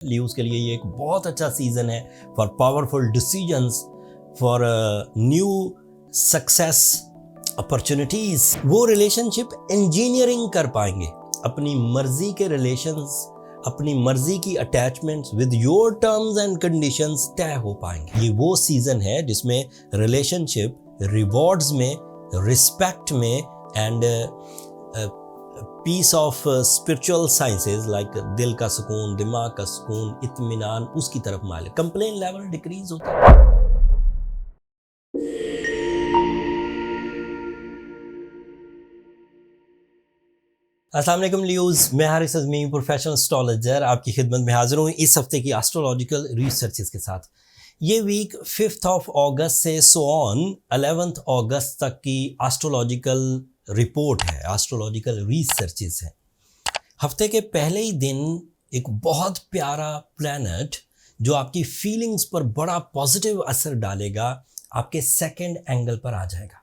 Leaves के लिए ये एक बहुत अच्छा सीजन है for powerful decisions, for new success opportunities. वो रिलेशनशिप इंजीनियरिंग कर पाएंगे, अपनी मर्जी के रिलेशंस, अपनी मर्जी की attachments with your terms and conditions तय हो पाएंगे। ये वो सीजन है जिसमें रिलेशनशिप रिवॉर्ड्स में, रिस्पेक्ट में and peace of spiritual sciences like दिल का सुकून, दिमाग का सुकून, इत्मीनान, उसकी तरफ माइल, कंप्लेन लेवल डिक्रीज होता है। अस्सलाम वालेकुम लियोज, मैं हारिस अज़मी, प्रोफेशनल एस्ट्रोलॉजर, आपकी खिदमत में हाजिर हूँ इस हफ्ते की एस्ट्रोलॉजिकल रिसर्चेस के साथ। ये वीक 5 अगस्त से सो ऑन 11 अगस्त तक की एस्ट्रोलॉजिकल रिपोर्ट है, एस्ट्रोलॉजिकल रिसर्चेस है। हफ्ते के पहले ही दिन एक बहुत प्यारा प्लैनेट जो आपकी फीलिंग्स पर बड़ा पॉजिटिव असर डालेगा, आपके सेकंड एंगल पर आ जाएगा।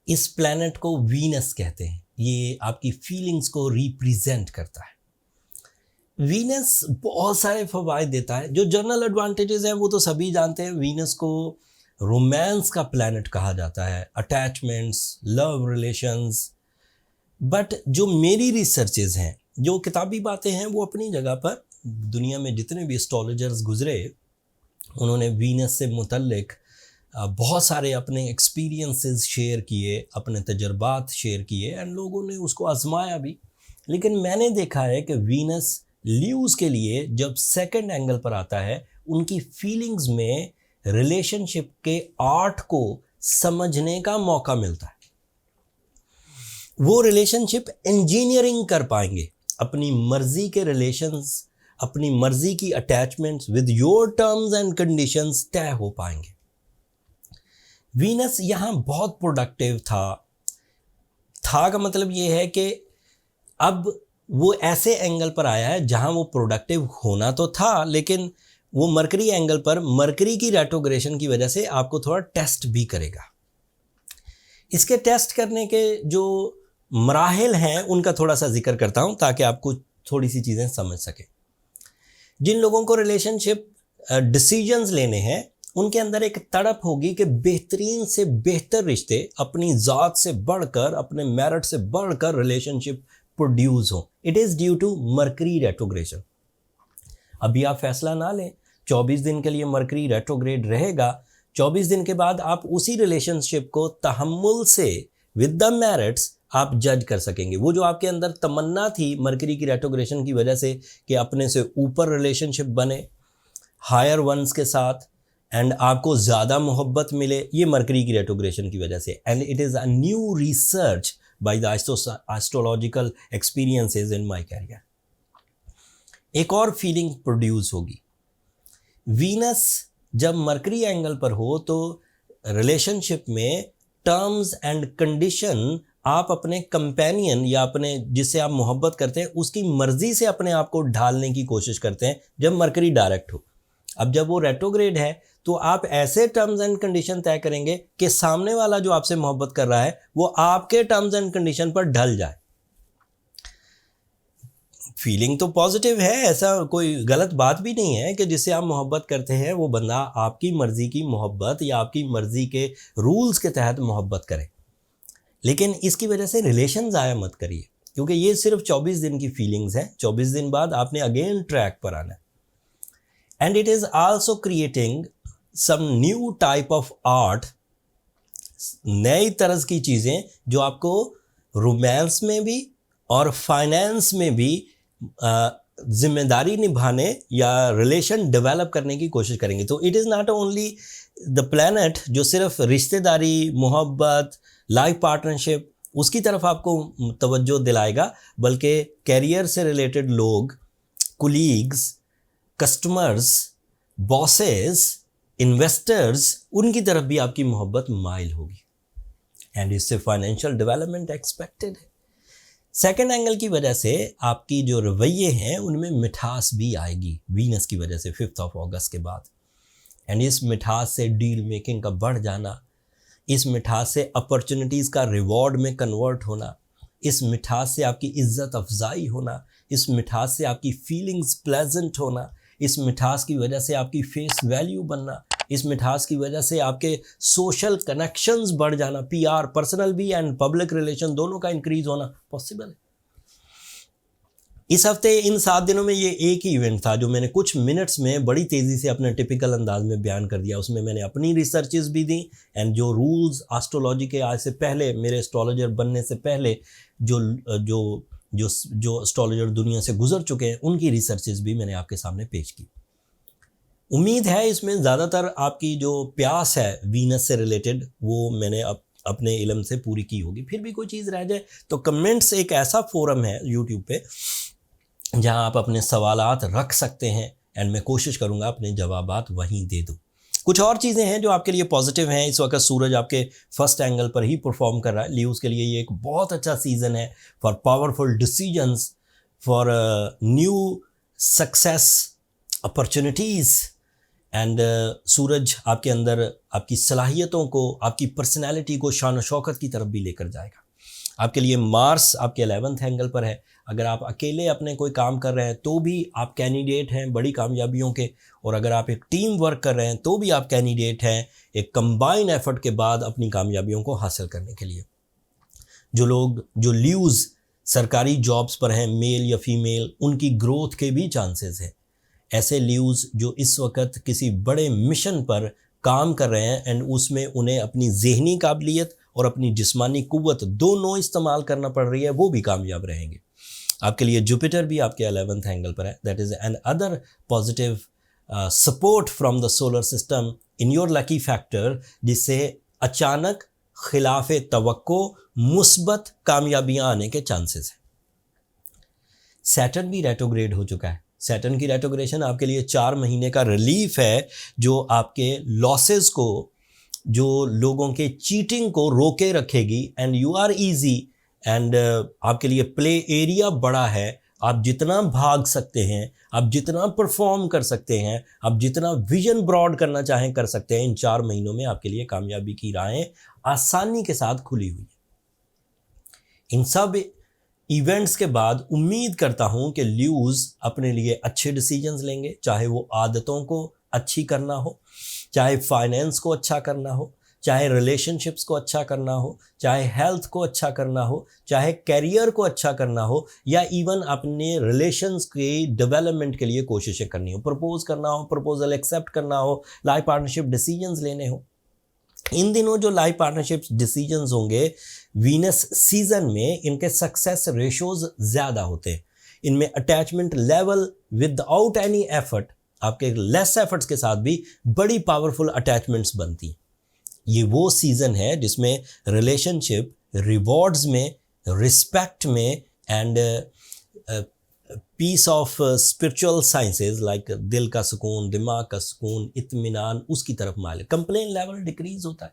इस प्लैनेट को वीनस कहते हैं। ये आपकी फीलिंग्स को रिप्रेजेंट करता है। वीनस बहुत सारे फवायद देता है। जो जनरल एडवांटेजेस हैं वो तो सभी जानते हैं। वीनस को रोमांस का प्लैनेट कहा जाता है, अटैचमेंट्स, लव रिलेशंस। बट जो मेरी रिसर्चेस हैं, जो किताबी बातें हैं, वो अपनी जगह पर, दुनिया में जितने भी एस्ट्रोलॉजर्स गुजरे उन्होंने वीनस से मुतल्लिक बहुत सारे अपने एक्सपीरियंसेस शेयर किए, अपने तजर्बात शेयर किए एंड लोगों ने उसको आजमाया भी। लेकिन मैंने देखा है कि वीनस लीव्स के लिए जब सेकंड एंगल पर आता है, उनकी फीलिंग्स में रिलेशनशिप के आर्ट को समझने का मौका मिलता है। वो रिलेशनशिप इंजीनियरिंग कर पाएंगे, अपनी मर्जी के रिलेशंस, अपनी मर्जी की attachments with your terms and conditions तय हो पाएंगे। वीनस यहाँ बहुत प्रोडक्टिव था का मतलब ये है कि अब वो ऐसे एंगल पर आया है जहाँ वो प्रोडक्टिव होना तो था, लेकिन वो मरकरी एंगल पर मरकरी की रेट्रोग्रेशन की वजह से आपको थोड़ा टेस्ट भी करेगा। इसके टेस्ट करने के जो मराहिल हैं उनका थोड़ा सा जिक्र करता हूँ ताकि आपको थोड़ी सी चीज़ें समझ सकें। जिन लोगों को रिलेशनशिप डिसीजंस लेने हैं, उनके अंदर एक तड़प होगी कि बेहतरीन से बेहतर रिश्ते, अपनी ज़ात से बढ़कर, अपने मेरिट से बढ़कर रिलेशनशिप प्रोड्यूस हो। It is due to Mercury retrogression. अभी आप फैसला ना लें, 24 दिन के लिए मरकरी रेट्रोग्रेड रहेगा। 24 दिन के बाद आप उसी रिलेशनशिप को तहम्मुल से विद द मेरिट्स आप जज कर सकेंगे। वो जो आपके अंदर तमन्ना थी मरकरी की रेट्रोग्रेशन की वजह से कि अपने से ऊपर रिलेशनशिप बने हायर वंस के साथ एंड आपको ज़्यादा मोहब्बत मिले, ये मरकरी की रेट्रोग्रेशन की वजह से। And it is a new research by the astrological experiences in my career. एक और फीलिंग प्रोड्यूस होगी। वीनस जब मरकरी एंगल पर हो तो रिलेशनशिप में टर्म्स एंड कंडीशन आप अपने कंपेनियन या अपने जिससे आप मोहब्बत करते हैं उसकी मर्जी से अपने आप को ढालने की कोशिश करते हैं जब मरकरी डायरेक्ट हो। अब जब वो रेट्रोग्रेड है तो आप ऐसे टर्म्स एंड कंडीशन तय करेंगे कि सामने वाला जो आपसे मोहब्बत कर रहा है वो आपके टर्म्स एंड कंडीशन पर ढल जाए। फीलिंग तो पॉजिटिव है, ऐसा कोई गलत बात भी नहीं है कि जिससे आप मोहब्बत करते हैं वो बंदा आपकी मर्जी की मोहब्बत या आपकी मर्जी के रूल्स के तहत मोहब्बत करे। लेकिन इसकी वजह से रिलेशन ज़ाया मत करिए, क्योंकि ये सिर्फ 24 दिन की फीलिंग्स हैं। 24 दिन बाद आपने अगेन ट्रैक पर आना है। And it is also creating some new type of art, नई तरह की चीज़ें जो आपको रोमांस में भी और फाइनेंस में भी जिम्मेदारी निभाने या रिलेशन डेवलप करने की कोशिश करेंगे। तो it is not only the planet जो सिर्फ रिश्तेदारी, मोहब्बत, लाइफ पार्टनरशिप उसकी तरफ आपको तवज्जो दिलाएगा, बल्कि कैरियर से रिलेटेड लोग, कुलीग्स, कस्टमर्स, बॉसेस, इन्वेस्टर्स, उनकी तरफ भी आपकी मोहब्बत माइल होगी एंड इससे फाइनेंशियल डेवलपमेंट एक्सपेक्टेड है। सेकंड एंगल की वजह से आपकी जो रवैये हैं उनमें मिठास भी आएगी वीनस की वजह से 5 अगस्त के बाद। एंड इस मिठास से डील मेकिंग का बढ़ जाना, इस मिठास से अपॉर्चुनिटीज़ का रिवॉर्ड में कन्वर्ट होना, इस मिठास से आपकी इज्जत अफजाई होना, इस मिठास से आपकी फीलिंग्स प्लेजेंट होना, इस मिठास की वजह से आपकी फेस वैल्यू बनना, इस मिठास की वजह से आपके सोशल कनेक्शंस बढ़ जाना, पीआर, पर्सनल भी एंड पब्लिक रिलेशन दोनों का इंक्रीज होना पॉसिबल है। इस हफ्ते इन 7 दिनों में ये एक ही इवेंट था जो मैंने कुछ मिनट्स में बड़ी तेज़ी से अपने टिपिकल अंदाज में बयान कर दिया। उसमें मैंने अपनी रिसर्चेस भी दी एंड जो रूल्स एस्ट्रोलॉजी के आज से पहले, मेरे एस्ट्रोलॉजर बनने से पहले जो जो जो जो एस्ट्रोलॉजर दुनिया से गुजर चुके हैं उनकी रिसर्चेस भी मैंने आपके सामने पेश की। उम्मीद है इसमें ज़्यादातर आपकी जो प्यास है वीनस से रिलेटेड वो मैंने अपने इल्म से पूरी की होगी। फिर भी कोई चीज़ रह जाए तो कमेंट्स एक ऐसा फोरम है यूट्यूब पे जहां आप अपने सवालात रख सकते हैं एंड मैं कोशिश करूंगा अपने जवाबात वहीं दे दूं। कुछ और चीज़ें हैं जो आपके लिए पॉजिटिव हैं। इस वक्त सूरज आपके फर्स्ट एंगल पर ही परफॉर्म कर रहा है। लियोज के लिए ये एक बहुत अच्छा सीज़न है for powerful decisions, for new success opportunities and सूरज आपके अंदर आपकी सलाहियतों को, आपकी पर्सनैलिटी को शान और शौकत की तरफ भी लेकर जाएगा। आपके लिए मार्स आपके 11th एंगल पर है। अगर आप अकेले अपने कोई काम कर रहे हैं तो भी आप कैंडिडेट हैं बड़ी कामयाबियों के, और अगर आप एक टीम वर्क कर रहे हैं तो भी आप कैंडिडेट हैं एक कंबाइन एफर्ट के बाद अपनी कामयाबियों को हासिल करने के लिए। जो ल्यूज़ सरकारी जॉब्स पर हैं, मेल या फीमेल, उनकी ग्रोथ के भी चांसेस हैं। ऐसे ल्यूज़ जो इस वक्त किसी बड़े मिशन पर काम कर रहे हैं एंड उसमें उन्हें अपनी ज़हनी काबिलियत और अपनी जिस्मानी कुव्वत दोनों इस्तेमाल करना पड़ रही है, वो भी कामयाब रहेंगे। आपके लिए जुपिटर भी आपके 11th एंगल पर है। That is an other positive support from the solar system in your lucky factor, जिससे अचानक खिलाफ तवक्को मुस्बत कामयाबियाँ आने के चांसेस हैं। सैटर्न भी रेट्रोग्रेड हो चुका है। सैटर्न की रेट्रोग्रेशन आपके लिए 4 महीने का रिलीफ है जो आपके लॉसेस को, जो लोगों के चीटिंग को रोके रखेगी and you are easy and आपके लिए प्ले एरिया बड़ा है। आप जितना भाग सकते हैं, आप जितना परफॉर्म कर सकते हैं, आप जितना विजन ब्रॉड करना चाहें कर सकते हैं। इन 4 महीनों में आपके लिए कामयाबी की राहें आसानी के साथ खुली हुई है। इन सब इवेंट्स के बाद उम्मीद करता हूं कि ल्यूज़ अपने लिए अच्छे डिसीजंस लेंगे, चाहे वो आदतों को अच्छी करना हो, चाहे फाइनेंस को अच्छा करना हो, चाहे रिलेशनशिप्स को अच्छा करना हो, चाहे हेल्थ को अच्छा करना हो, चाहे करियर को अच्छा करना हो, या इवन अपने रिलेशंस के डेवलपमेंट के लिए कोशिशें करनी हो, प्रपोज करना हो, प्रपोजल एक्सेप्ट करना हो, लाइफ पार्टनरशिप डिसीजंस लेने हो। इन दिनों जो लाइफ पार्टनरशिप डिसीजंस होंगे वीनस सीजन में, इनके सक्सेस रेशोज ज़्यादा होते हैं। इनमें attachment level without any effort, आपके लेस एफर्ट्स के साथ भी बड़ी पावरफुल अटैचमेंट्स बनती हैं। ये वो सीज़न है जिसमें रिलेशनशिप रिवॉर्ड्स में, रिस्पेक्ट में and peace of spiritual sciences like दिल का सुकून, दिमाग का सुकून, इत्मीनान, उसकी तरफ माइल, कंप्लेन लेवल डिक्रीज होता है।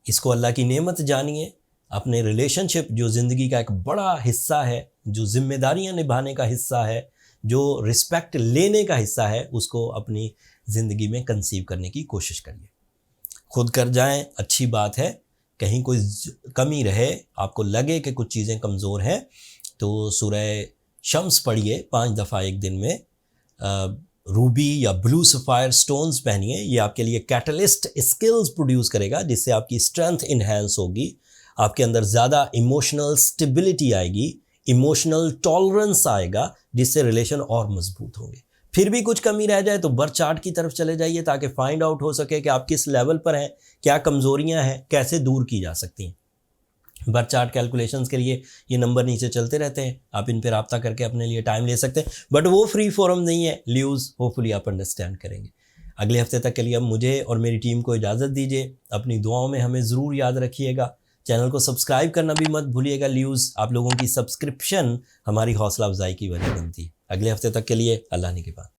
इसको अल्लाह की नेमत जानिए। अपने रिलेशनशिप जो ज़िंदगी का एक बड़ा हिस्सा है, जो जिम्मेदारियां निभाने का हिस्सा है, जो रिस्पेक्ट लेने का हिस्सा है, उसको अपनी ज़िंदगी में कंसीव करने की कोशिश करिए। खुद कर जाएं, अच्छी बात है। कहीं कोई कमी रहे, आपको लगे कि कुछ चीज़ें कमज़ोर हैं, तो सूरह शम्स पढ़िए 5 दफ़ा एक दिन में। रूबी या ब्लू सफ़ायर स्टोन्स पहनिए। ये आपके लिए कैटलिस्ट स्किल्स प्रोड्यूस करेगा, जिससे आपकी स्ट्रेंथ इन्हेंस होगी, आपके अंदर ज़्यादा इमोशनल स्टेबिलिटी आएगी, इमोशनल टॉलरेंस आएगा, जिससे रिलेशन और मजबूत होंगे। फिर भी कुछ कमी रह जाए तो बर्थ चार्ट की तरफ चले जाइए ताकि फाइंड आउट हो सके कि आप किस लेवल पर हैं, क्या कमज़ोरियां हैं, कैसे दूर की जा सकती हैं। बर्थ चार्ट कैलकुलेशंस के लिए ये नंबर नीचे चलते रहते हैं, आप इन पर रब्ता करके अपने लिए टाइम ले सकते हैं, बट वो फ्री फोरम नहीं है। ल्यूज़ होपफुली आप अंडरस्टैंड करेंगे। अगले हफ्ते तक के लिए अब मुझे और मेरी टीम को इजाज़त दीजिए। अपनी दुआओं में हमें ज़रूर याद रखिएगा। चैनल को सब्सक्राइब करना भी मत भूलिएगा। ल्यूज़, आप लोगों की सब्सक्रिप्शन हमारी हौसला अफजाई की वजह बनती है। अगले हफ्ते तक के लिए अल्लाह ने के बाद।